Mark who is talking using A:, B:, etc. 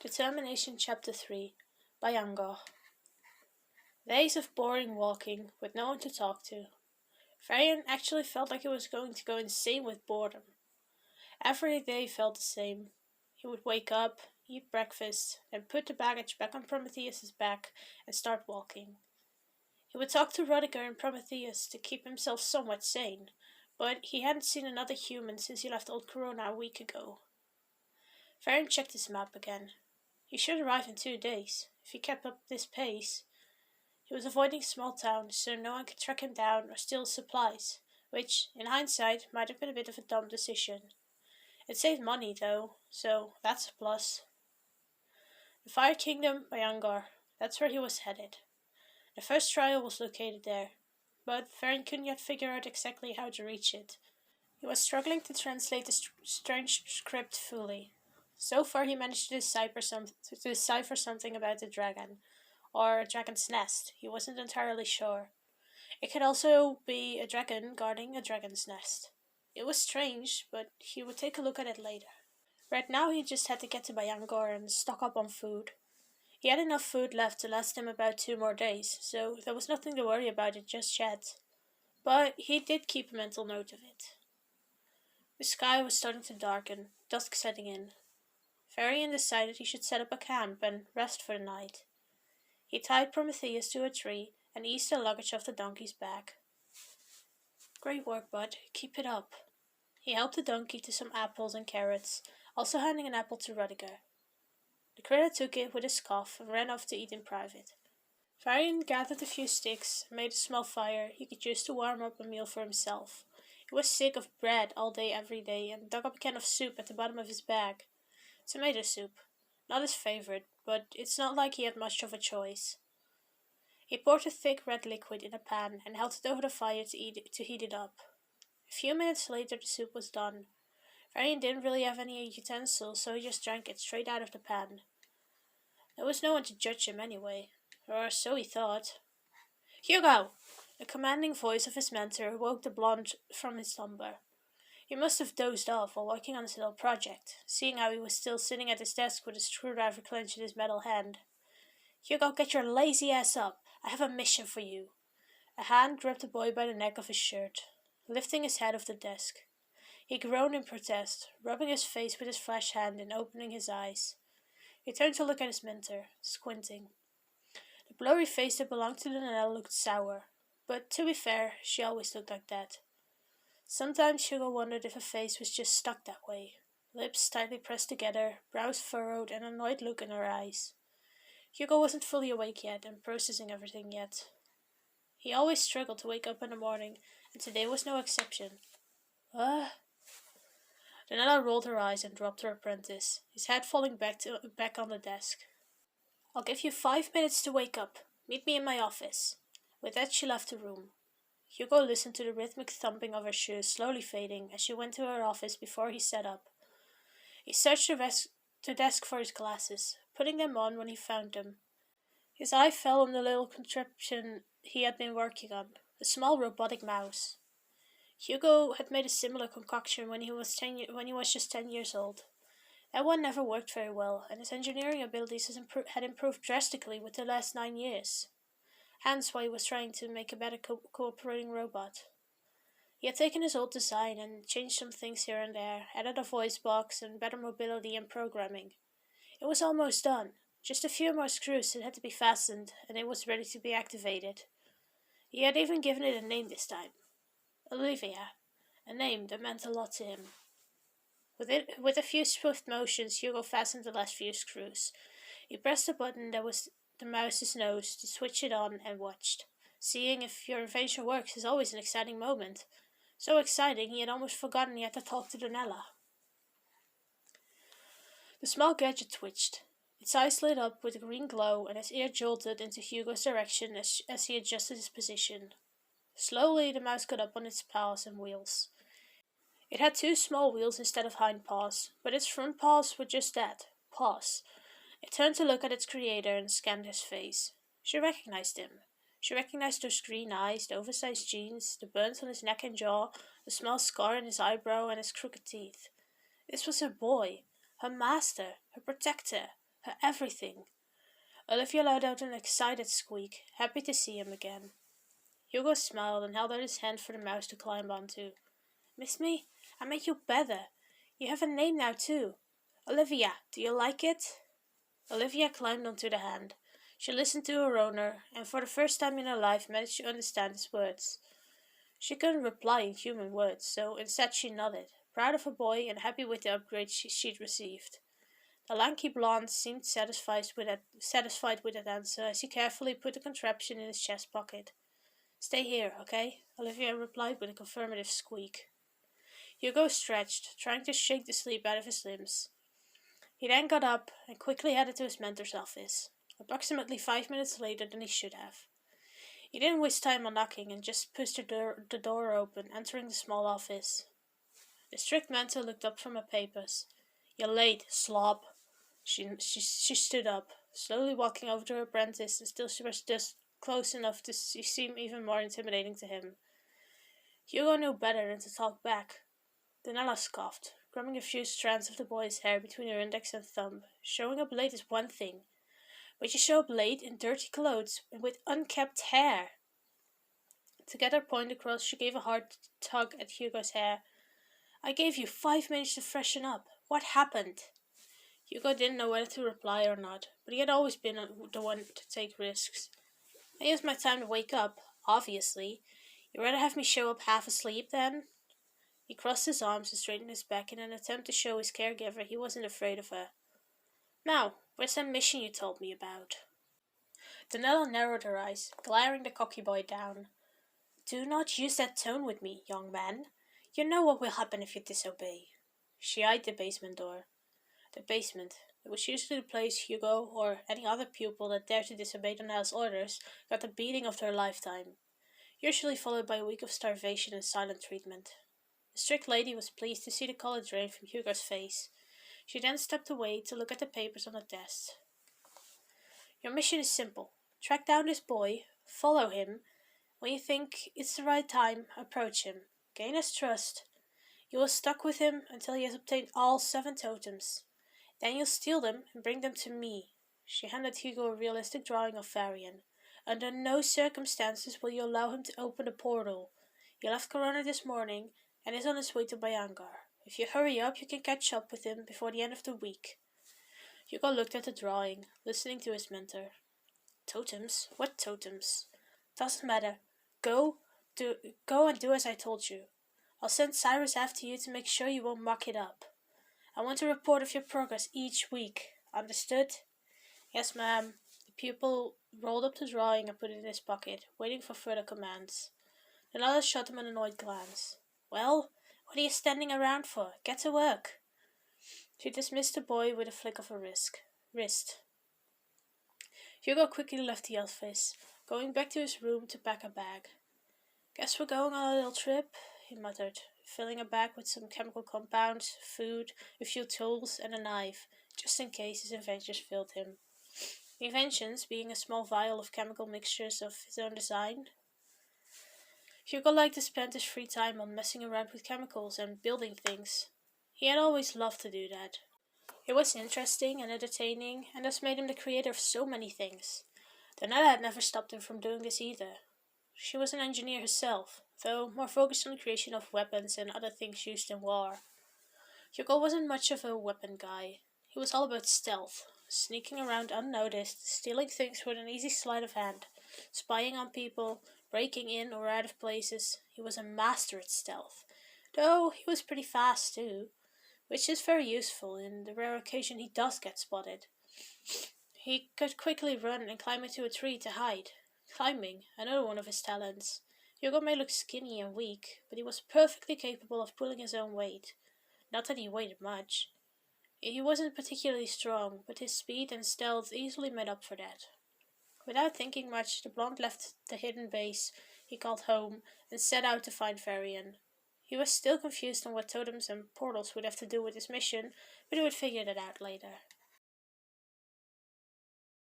A: Determination Chapter 3 by Yangar. Days of boring walking with no one to talk to. Varian actually felt like he was going to go insane with boredom. Every day felt the same. He would wake up, eat breakfast, then put the baggage back on Prometheus's back and start walking. He would talk to Rudiger and Prometheus to keep himself somewhat sane, but he hadn't seen another human since he left Old Corona a week ago. Varian checked his map again. He should arrive in 2 days. If he kept up this pace, he was avoiding small towns so no one could track him down or steal his supplies, which, in hindsight, might have been a bit of a dumb decision. It saved money, though, so that's a plus. The Fire Kingdom by Angar, that's where he was headed. The first trial was located there, but Varian couldn't yet figure out exactly how to reach it. He was struggling to translate the strange script fully. So far he managed to decipher something about the dragon, or a dragon's nest. He wasn't entirely sure. It could also be a dragon guarding a dragon's nest. It was strange, but he would take a look at it later. Right now he just had to get to Bayangor and stock up on food. He had enough food left to last him about 2 more days, so there was nothing to worry about it just yet. But he did keep a mental note of it. The sky was starting to darken, dusk setting in. Varian decided he should set up a camp and rest for the night. He tied Prometheus to a tree and eased the luggage off the donkey's back. Great work, bud. Keep it up. He helped the donkey to some apples and carrots, also handing an apple to Rudiger. The critter took it with a scoff and ran off to eat in private. Varian gathered a few sticks and made a small fire he could use to warm up a meal for himself. He was sick of bread all day every day and dug up a can of soup at the bottom of his bag. Tomato soup. Not his favorite, but it's not like he had much of a choice. He poured a thick red liquid in a pan and held it over the fire to heat it up. A few minutes later the soup was done. Varian didn't really have any utensils, so he just drank it straight out of the pan. There was no one to judge him anyway, or so he thought. "Hugo!" The commanding voice of his mentor woke the blonde from his slumber. He must have dozed off while working on his little project, seeing how he was still sitting at his desk with a screwdriver clenched in his metal hand. "Hugo, get your lazy ass up. I have a mission for you." A hand grabbed the boy by the neck of his shirt, lifting his head off the desk. He groaned in protest, rubbing his face with his flash hand and opening his eyes. He turned to look at his mentor, squinting. The blurry face that belonged to the Nella looked sour, but to be fair, she always looked like that. Sometimes Hugo wondered if a face was just stuck that way. Lips tightly pressed together, brows furrowed, an annoyed look in her eyes. Hugo wasn't fully awake yet and processing everything yet. He always struggled to wake up in the morning, and today was no exception. "What?" Danella rolled her eyes and dropped her apprentice, his head falling back on the desk. "I'll give you 5 minutes to wake up. Meet me in my office." With that she left the room. Hugo listened to the rhythmic thumping of her shoes slowly fading as she went to her office before he sat up. He searched the desk for his glasses, putting them on when he found them. His eye fell on the little contraption he had been working on, a small robotic mouse. Hugo had made a similar concoction when he was just 10 years old. That one never worked very well, and his engineering abilities had improved drastically with the last 9 years. Hence why he was trying to make a better cooperating robot. He had taken his old design and changed some things here and there, added a voice box and better mobility and programming. It was almost done. Just a few more screws that had to be fastened, and it was ready to be activated. He had even given it a name this time. Olivia, a name that meant a lot to him. With a few swift motions, Hugo fastened the last few screws. He pressed the button that was the mouse's nose to switch it on and watched. Seeing if your invention works is always an exciting moment. So exciting he had almost forgotten he had to talk to Donella. The small gadget twitched. Its eyes lit up with a green glow and his ear jolted into Hugo's direction as he adjusted his position. Slowly the mouse got up on its paws and wheels. It had 2 small wheels instead of hind paws, but its front paws were just that, paws. It turned to look at its creator and scanned his face. She recognized him. She recognized those green eyes, the oversized jeans, the burns on his neck and jaw, the small scar in his eyebrow and his crooked teeth. This was her boy, her master, her protector, her everything. Olivia let out an excited squeak, happy to see him again. Hugo smiled and held out his hand for the mouse to climb onto. Miss me? I made you better. You have a name now too. Olivia, do you like it? Olivia climbed onto the hand. She listened to her owner, and for the first time in her life managed to understand his words. She couldn't reply in human words, so instead she nodded, proud of her boy and happy with the upgrade she'd received. The lanky blonde seemed satisfied with that answer as he carefully put the contraption in his chest pocket. Stay here, okay? Olivia replied with a confirmative squeak. Hugo stretched, trying to shake the sleep out of his limbs. He then got up and quickly headed to his mentor's office, approximately 5 minutes later than he should have. He didn't waste time on knocking and just pushed the door open, entering the small office. The strict mentor looked up from her papers. You're late, slob. She stood up, slowly walking over to her apprentice until she was just close enough to seem even more intimidating to him. Hugo knew better than to talk back. Donella scoffed, combing a few strands of the boy's hair between her index and thumb. Showing up late is one thing, but you show up late in dirty clothes and with unkempt hair. To get her point across, she gave a hard tug at Hugo's hair. I gave you 5 minutes to freshen up. What happened? Hugo didn't know whether to reply or not, but he had always been the one to take risks. I used my time to wake up, obviously. You'd rather have me show up half asleep then? He crossed his arms and straightened his back in an attempt to show his caregiver he wasn't afraid of her. Now, where's that mission you told me about? Donella narrowed her eyes, glaring the cocky boy down. Do not use that tone with me, young man. You know what will happen if you disobey. She eyed the basement door. The basement, it was usually the place Hugo or any other pupil that dared to disobey Donella's orders got the beating of their lifetime, usually followed by a week of starvation and silent treatment. The strict lady was pleased to see the color drain from Hugo's face. She then stepped away to look at the papers on the desk. Your mission is simple. Track down this boy, follow him. When you think it's the right time, approach him. Gain his trust. You will stuck with him until he has obtained all 7 totems. Then you'll steal them and bring them to me. She handed Hugo a realistic drawing of Varian. Under no circumstances will you allow him to open the portal. He left Corona this morning and is on his way to Bayangar. If you hurry up, you can catch up with him before the end of the week. Hugo looked at the drawing, listening to his mentor. Totems? What totems? Doesn't matter. Go and do as I told you. I'll send Cyrus after you to make sure you won't muck it up. I want a report of your progress each week. Understood? Yes, ma'am. The pupil rolled up the drawing and put it in his pocket, waiting for further commands. Donella shot him an annoyed glance. Well, what are you standing around for? Get to work. She dismissed the boy with a flick of her wrist. Hugo quickly left the office, going back to his room to pack a bag. Guess we're going on a little trip, he muttered, filling a bag with some chemical compounds, food, a few tools, and a knife, just in case his inventions failed him. The inventions being a small vial of chemical mixtures of his own design. Hugo liked to spend his free time on messing around with chemicals and building things. He had always loved to do that. It was interesting and entertaining, and thus made him the creator of so many things. Donella had never stopped him from doing this either. She was an engineer herself, though more focused on the creation of weapons and other things used in war. Hugo wasn't much of a weapon guy. He was all about stealth, sneaking around unnoticed, stealing things with an easy sleight of hand, spying on people, breaking in or out of places. He was a master at stealth, though he was pretty fast too, which is very useful in the rare occasion he does get spotted. He could quickly run and climb into a tree to hide. Climbing, another one of his talents. Hugo may look skinny and weak, but he was perfectly capable of pulling his own weight. Not that he weighed much. He wasn't particularly strong, but his speed and stealth easily made up for that. Without thinking much, the blonde left the hidden base he called home and set out to find Varian. He was still confused on what totems and portals would have to do with his mission, but he would figure that out later.